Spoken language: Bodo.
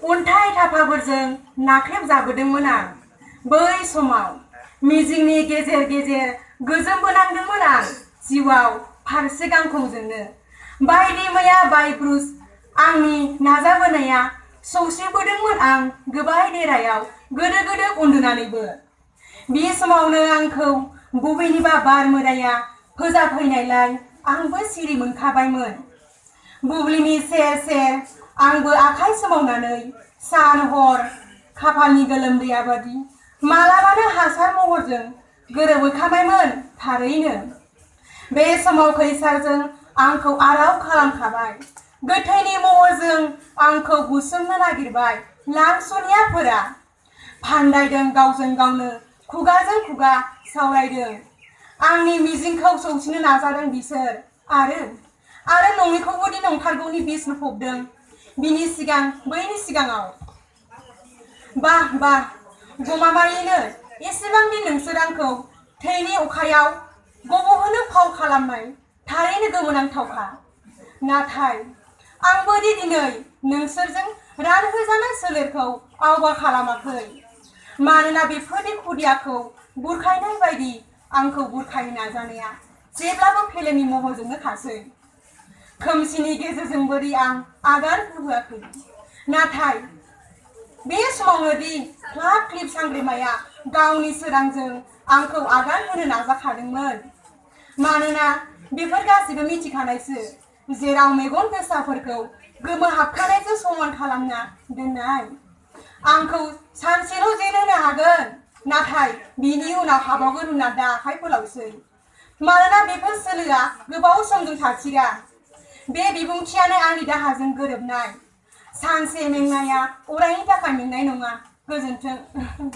अन्थाइ थाफाफोरजों नाख्रेबजाबोदोंमोन आं। बै समाव मिजिंनि गेजेर गेजेर गोजोनबोनांदोंमोन आं जिउआव फारसे गांखंजोंनो। बायदि मैया बायब्रुस आंनि नाजाबोनाया सौसिबोदोंमोन आं गोबाय देरायाव गोदो गोदो उन्दुनानैबो। बे समावनो आंखौ बबेनिबा बार मोदाया फोजाफैनायलाय आंबो सिरि मोनखाबायमोन। बुब्लिनि सेर सेर आंबो आखाइ सोमावनानै सान हर खाफालनि गोलोमदैया बादि मालाबानो हासार महरजों गोरोबहैखाबायमोन थारैनो। बे समाव खैसारजों आंखौ आराव खालामखाबाय। गोथैनि महरजों आंखौ बुसोमनो नागिरबाय लांसनियाफोरा। फान्दायदों गावजों गावनो खुगाजों खुगा सावरायदों। आंनि मिजिंखौ सौसिनो नाजादों बिसोर आरो नङैखौबोदि नंथारगौनि बिस लुफबदों बिनि सिगां बैनि सिगाङाव। बाह बाह गमामायैनो एसेबांदि नोंसोर आंखौ थैनि अखायाव गबहोनो फाव खालामनाय थारैनो गोमोनांथावखा। नाथाय आंबोदि दिनै नोंसोरजों रानहोजानाय सोलेरखौ आवगा खालामाखै। मानोना बेफोरनि खुदियाखौ बुरखायनाय बायदि आंखौ बुरखायनो नाजानाया जेब्लाबो फेलेंनि महरजोंनो खासै। खोमसिनि गेजेरजोंबोदि आं आगान होबोआखै। नाथाय बे समावनो दि ख्लाब ख्लिब सांग्रेमाया गावनि सोरांजों आंखौ आगान होनो नाजाखादोंमोन। मानोना बेफोर गासैबो मिथिखानायसो जेराव मेगन गोसाफोरखौ गोमोहाबखानायजों समान खालामना दोननाय। आंखौ सानसेल' जेल होनो हागोन नाथाय बिनि उनाव हाबावगोन होनना दा आखाइ फोलावसै। मानोना बेफोर सोलोआ गोबाव समजों थाथिरा। बे बिबुंथियानो आंनि दाहाजों गोरोबनाय। सानसे मेंनाया अरायनि थाखाय मेंनाय नङा। गोजोन्थों।